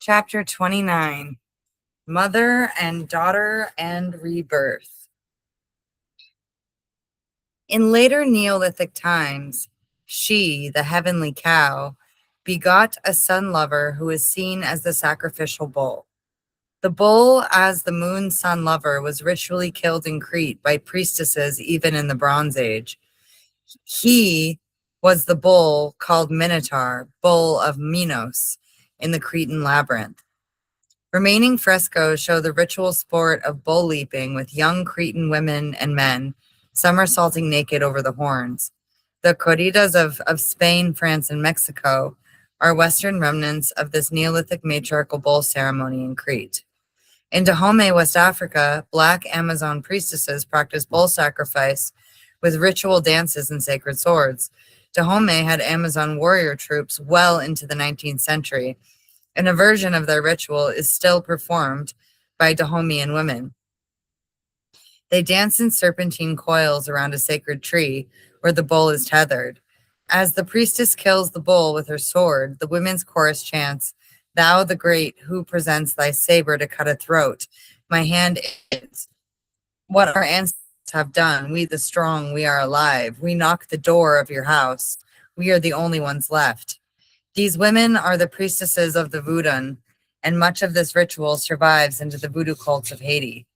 Chapter 29, Mother and Daughter and Rebirth. In later Neolithic times, she, the heavenly cow, begot a sun-lover who is seen as the sacrificial bull. The bull, as the moon's sun-lover, was ritually killed in Crete by priestesses even in the Bronze Age. He was the bull called Minotaur, bull of Minos, in the Cretan labyrinth. Remaining frescoes show the ritual sport of bull leaping with young Cretan women and men somersaulting naked over the horns. The corridas of Spain, France, and Mexico are Western remnants of this Neolithic matriarchal bull ceremony in Crete. In Dahomey, West Africa, Black Amazon priestesses practice bull sacrifice with ritual dances and sacred swords. Dahomey had Amazon warrior troops well into the 19th century, and a version of their ritual is still performed by Dahomean women. They dance in serpentine coils around a sacred tree where the bull is tethered. As the priestess kills the bull with her sword, the women's chorus chants, "Thou the great, who presents thy saber to cut a throat, my hand is." What our ancestors have done, we the strong, we are alive. We knock the door of your house. We are the only ones left. These women are the priestesses of the Voodoo, and much of this ritual survives into the voodoo cults of Haiti.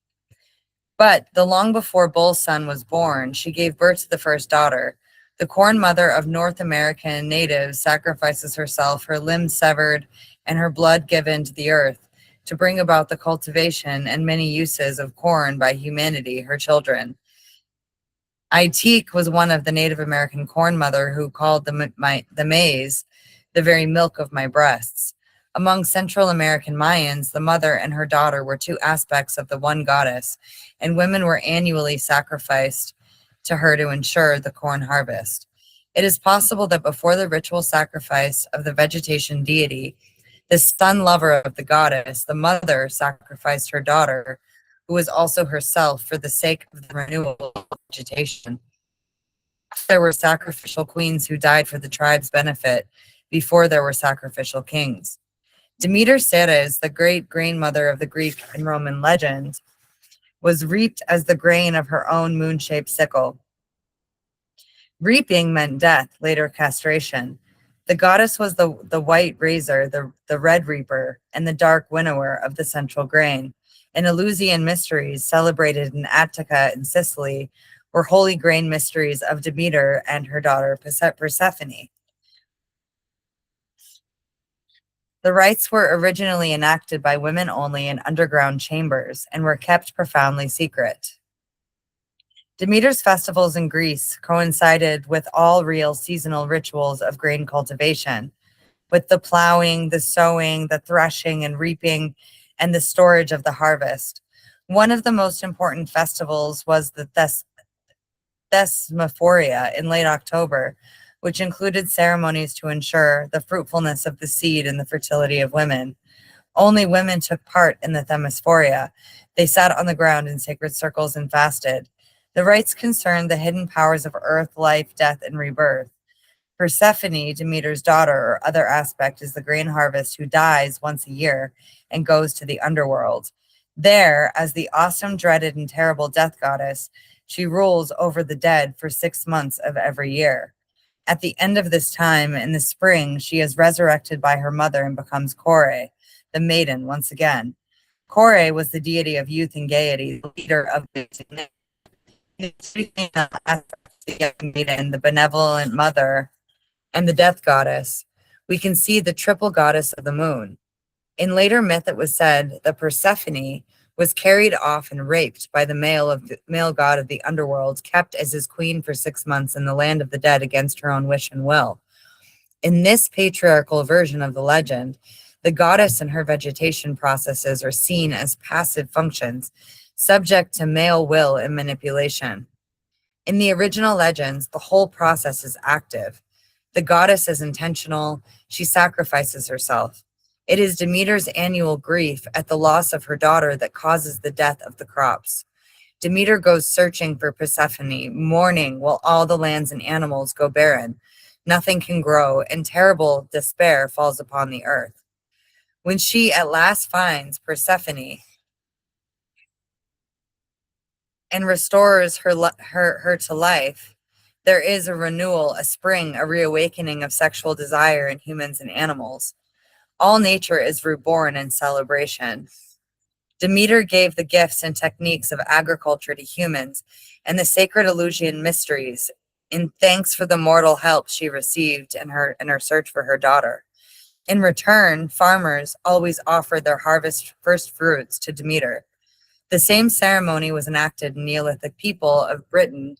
But the long before Bull's son was born, she gave birth to the first daughter. The corn mother of North American natives sacrifices herself, her limbs severed, and her blood given to the earth to bring about the cultivation and many uses of corn by humanity, her children. Aitique was one of the Native American corn mother who called the maize the very milk of my breasts. Among Central American Mayans, the mother and her daughter were two aspects of the one goddess, and women were annually sacrificed to her to ensure the corn harvest. It is possible that before the ritual sacrifice of the vegetation deity, the sun lover of the goddess, the mother sacrificed her daughter, who was also herself, for the sake of the renewal of vegetation. There were sacrificial queens who died for the tribe's benefit before there were sacrificial kings. Demeter Ceres, the great grain mother of the Greek and Roman legend, was reaped as the grain of her own moon-shaped sickle. Reaping meant death, later castration. The goddess was the white raiser, the red reaper, and the dark winnower of the central grain. In Eleusinian mysteries celebrated in Attica and Sicily were holy grain mysteries of Demeter and her daughter Persephone. The rites were originally enacted by women only in underground chambers and were kept profoundly secret. Demeter's festivals in Greece coincided with all real seasonal rituals of grain cultivation, with the plowing, the sowing, the threshing and reaping, and the storage of the harvest. One of the most important festivals was the Thesmophoria in late October, which included ceremonies to ensure the fruitfulness of the seed and the fertility of women. Only women took part in the Thesmophoria. They sat on the ground in sacred circles and fasted. The rites concerned the hidden powers of earth, life, death, and rebirth. Persephone, Demeter's daughter, or other aspect, is the grain harvest who dies once a year and goes to the underworld. There, as the awesome, dreaded, and terrible death goddess, she rules over the dead for 6 months of every year. At the end of this time, in the spring, she is resurrected by her mother and becomes Kore, the maiden, once again. Kore was the deity of youth and gaiety, the leader of the maiden, the benevolent mother, and the death goddess. We can see the triple goddess of the moon. In later myth, it was said that Persephone was carried off and raped by the male god of the underworld, kept as his queen for 6 months in the land of the dead against her own wish and will. In this patriarchal version of the legend, the goddess and her vegetation processes are seen as passive functions, subject to male will and manipulation. In the original legends, the whole process is active. The goddess is intentional. She sacrifices herself. It is Demeter's annual grief at the loss of her daughter that causes the death of the crops. Demeter goes searching for Persephone, mourning while all the lands and animals go barren. Nothing can grow, and terrible despair falls upon the earth. When she at last finds Persephone and restores her to life, there is a renewal, a spring, a reawakening of sexual desire in humans and animals. All nature is reborn in celebration. Demeter gave the gifts and techniques of agriculture to humans and the sacred Eleusinian mysteries in thanks for the mortal help she received in her search for her daughter. In return, farmers always offered their harvest first fruits to Demeter. The same ceremony was enacted in Neolithic people of Britain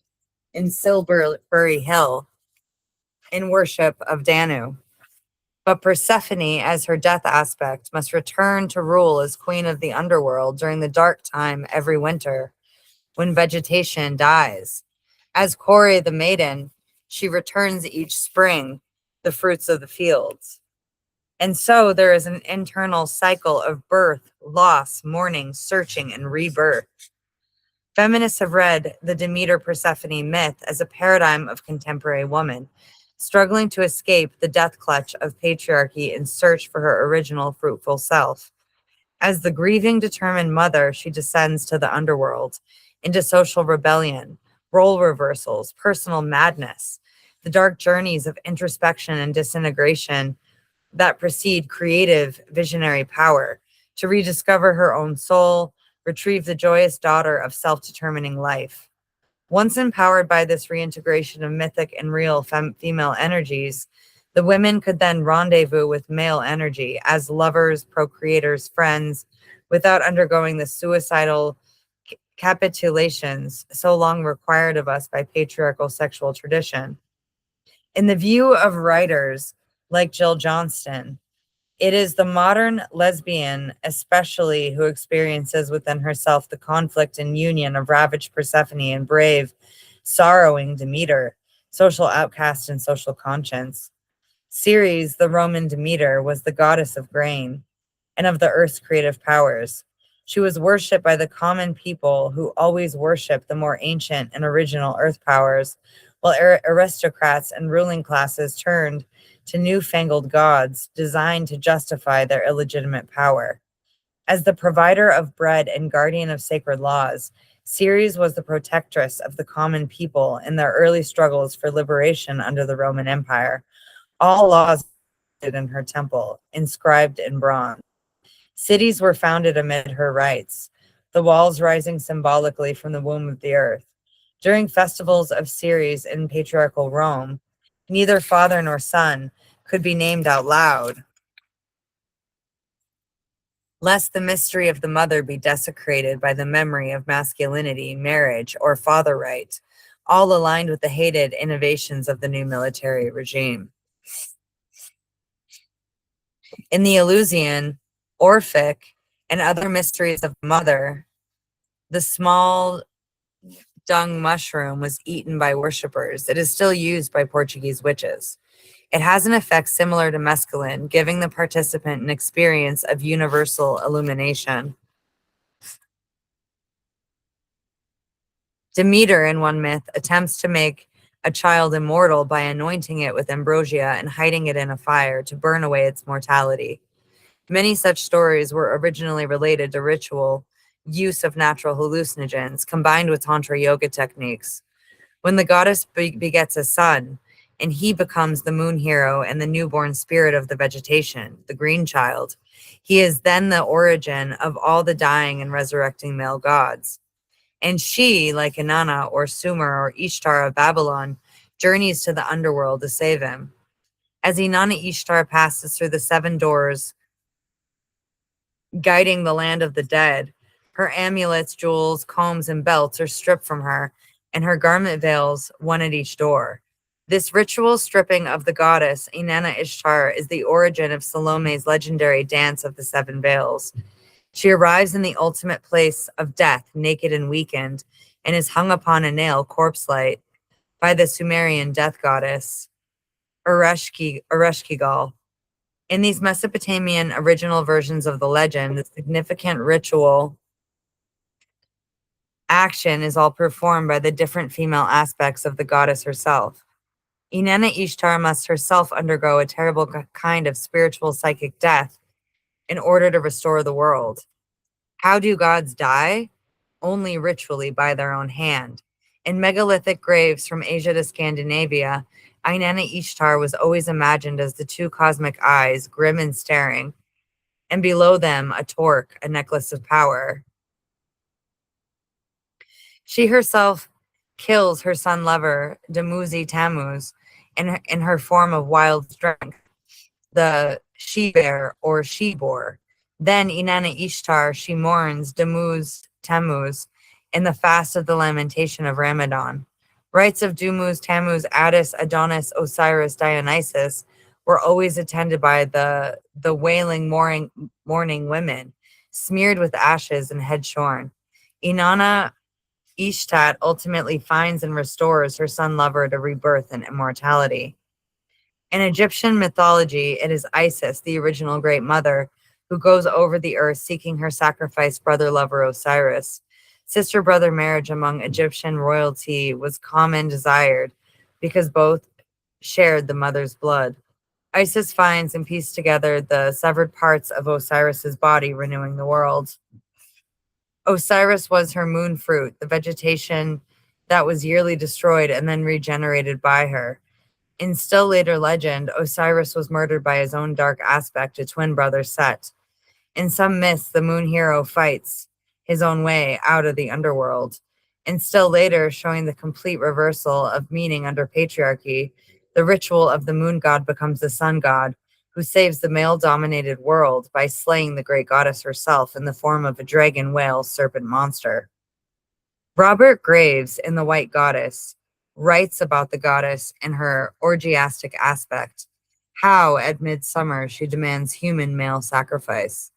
in Silbury Hill in worship of Danu. But Persephone, as her death aspect, must return to rule as queen of the underworld during the dark time every winter, when vegetation dies. As Kore the maiden, she returns each spring the fruits of the fields. And so there is an internal cycle of birth, loss, mourning, searching, and rebirth. Feminists have read the Demeter Persephone myth as a paradigm of contemporary woman, struggling to escape the death clutch of patriarchy in search for her original fruitful self. As the grieving, determined mother, she descends to the underworld, into social rebellion, role reversals, personal madness, the dark journeys of introspection and disintegration that precede creative, visionary power, to rediscover her own soul, retrieve the joyous daughter of self-determining life. Once empowered by this reintegration of mythic and real female energies, the women could then rendezvous with male energy as lovers, procreators, friends, without undergoing the suicidal capitulations so long required of us by patriarchal sexual tradition. In the view of writers like Jill Johnston, it is the modern lesbian, especially, who experiences within herself the conflict and union of ravaged Persephone and brave, sorrowing Demeter, social outcast and social conscience. Ceres, the Roman Demeter, was the goddess of grain and of the earth's creative powers. She was worshipped by the common people who always worshiped the more ancient and original earth powers, while aristocrats and ruling classes turned to newfangled gods designed to justify their illegitimate power. As the provider of bread and guardian of sacred laws, Ceres was the protectress of the common people in their early struggles for liberation under the Roman Empire. All laws in her temple, inscribed in bronze. Cities were founded amid her rites, the walls rising symbolically from the womb of the earth. During festivals of Ceres in patriarchal Rome, neither father nor son could be named out loud, lest the mystery of the mother be desecrated by the memory of masculinity, marriage, or father right, all aligned with the hated innovations of the new military regime. In the Eleusinian, Orphic, and other mysteries of the mother, the small dung mushroom was eaten by worshippers. It is still used by Portuguese witches. It has an effect similar to mescaline, giving the participant an experience of universal illumination. Demeter, in one myth, attempts to make a child immortal by anointing it with ambrosia and hiding it in a fire to burn away its mortality. Many such stories were originally related to ritual use of natural hallucinogens combined with Tantra yoga techniques. When the goddess begets a son, and he becomes the moon hero and the newborn spirit of the vegetation, the green child, he is then the origin of all the dying and resurrecting male gods. And she, like Inanna or Sumer or Ishtar of Babylon, journeys to the underworld to save him. As Inanna Ishtar passes through the 7 doors, guiding the land of the dead, her amulets, jewels, combs, and belts are stripped from her, and her garment veils, one at each door. This ritual stripping of the goddess, Inanna Ishtar, is the origin of Salome's legendary dance of the 7 veils. She arrives in the ultimate place of death, naked and weakened, and is hung upon a nail, corpse-like, by the Sumerian death goddess, Ereshkigal. In these Mesopotamian original versions of the legend, the significant ritual action is all performed by the different female aspects of the goddess herself. Inanna Ishtar must herself undergo a terrible kind of spiritual psychic death in order to restore the world. How do gods die? Only ritually by their own hand. In megalithic graves from Asia to Scandinavia, Inanna Ishtar was always imagined as the two cosmic eyes, grim and staring, and below them a torque, a necklace of power. She herself kills her son lover, Dumuzi Tammuz, in her form of wild strength, the she-bear or she-boar. Then Inanna Ishtar, she mourns Dumuz Tammuz in the fast of the lamentation of Ramadan. Rites of Dumuz Tammuz, Addis, Adonis, Osiris, Dionysus were always attended by the wailing mourning women, smeared with ashes and head shorn. Inanna Ishtar ultimately finds and restores her son lover to rebirth and immortality. In Egyptian mythology, it is Isis, the original Great Mother, who goes over the earth seeking her sacrificed brother lover Osiris. Sister-brother marriage among Egyptian royalty was common desired because both shared the mother's blood. Isis finds and pieces together the severed parts of Osiris's body, renewing the world. Osiris was her moon fruit, the vegetation that was yearly destroyed and then regenerated by her. In still later legend, Osiris was murdered by his own dark aspect, a twin brother Set. In some myths, the moon hero fights his own way out of the underworld. And still later, showing the complete reversal of meaning under patriarchy, the ritual of the moon god becomes the sun god, who saves the male-dominated world by slaying the great goddess herself in the form of a dragon, whale, serpent monster. Robert Graves, in The White Goddess, writes about the goddess and her orgiastic aspect, how at midsummer she demands human male sacrifice.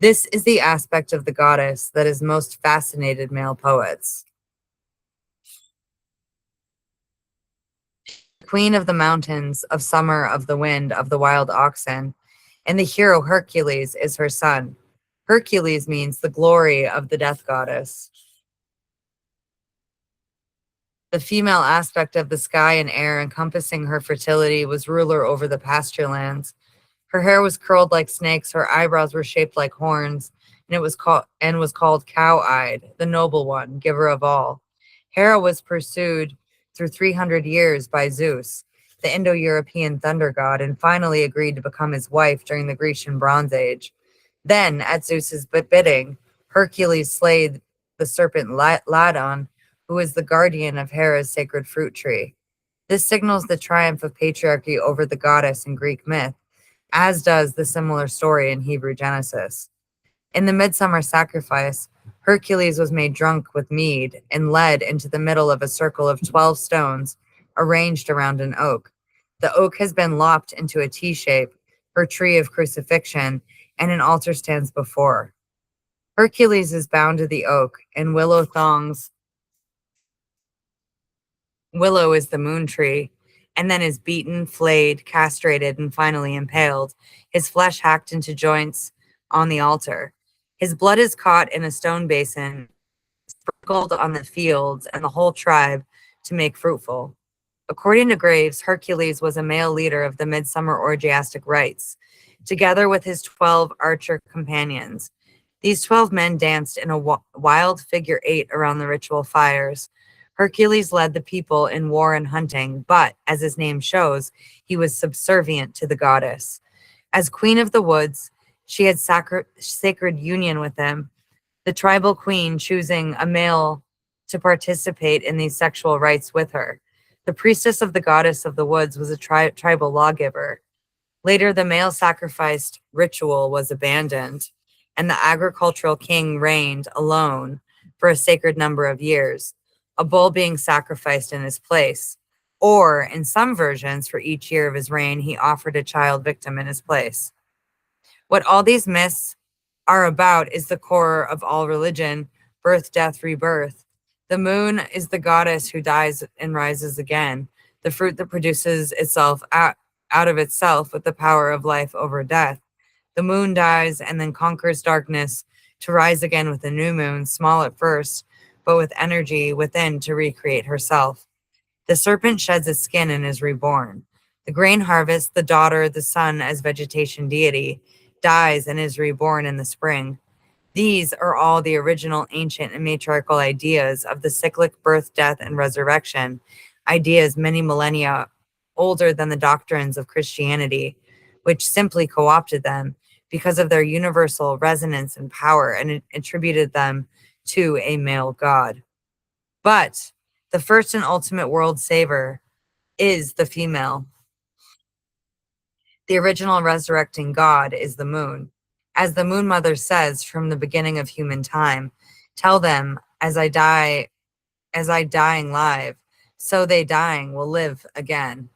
This is the aspect of the goddess that has most fascinated male poets. Queen of the mountains, of summer, of the wind, of the wild oxen, and the hero Hercules is her son. Hercules means the glory of the death goddess. The female aspect of the sky and air encompassing her fertility was ruler over the pasture lands. Her hair was curled like snakes, her eyebrows were shaped like horns, and was called cow-eyed, the noble one, giver of all. Hera was pursued through 300 years by Zeus, the Indo-European thunder god, and finally agreed to become his wife during the Grecian Bronze Age. Then, at Zeus's bidding, Hercules slayed the serpent Ladon, who is the guardian of Hera's sacred fruit tree. This signals the triumph of patriarchy over the goddess in Greek myth, as does the similar story in Hebrew Genesis. In the midsummer sacrifice, Hercules was made drunk with mead and led into the middle of a circle of 12 stones arranged around an oak. The oak has been lopped into a T shape, her tree of crucifixion, and an altar stands before. Hercules is bound to the oak, and willow thongs. Willow is the moon tree, and then is beaten, flayed, castrated, and finally impaled, his flesh hacked into joints on the altar. His blood is caught in a stone basin, sprinkled on the fields and the whole tribe to make fruitful. According to Graves, Hercules was a male leader of the midsummer orgiastic rites, together with his 12 archer companions. These 12 men danced in a wild figure 8 around the ritual fires. Hercules led the people in war and hunting, but, as his name shows, he was subservient to the goddess. As queen of the woods, she had sacred union with him, the tribal queen choosing a male to participate in these sexual rites with her. The priestess of the goddess of the woods was a tribal lawgiver. Later, the male sacrificed ritual was abandoned, and the agricultural king reigned alone for a sacred number of years, a bull being sacrificed in his place. Or, in some versions, for each year of his reign, he offered a child victim in his place. What all these myths are about is the core of all religion: birth, death, rebirth. The moon is the goddess who dies and rises again, the fruit that produces itself out of itself with the power of life over death. The moon dies and then conquers darkness to rise again with a new moon, small at first, but with energy within to recreate herself. The serpent sheds its skin and is reborn. The grain harvest, the daughter, the sun as vegetation deity, dies and is reborn in the spring. These are all the original ancient and matriarchal ideas of the cyclic birth, death, and resurrection, ideas many millennia older than the doctrines of Christianity, which simply co opted them because of their universal resonance and power and attributed them to a male god. But the first and ultimate world saver is the female. The original resurrecting God is the moon. As the moon mother says from the beginning of human time, tell them as I dying live, so they dying will live again.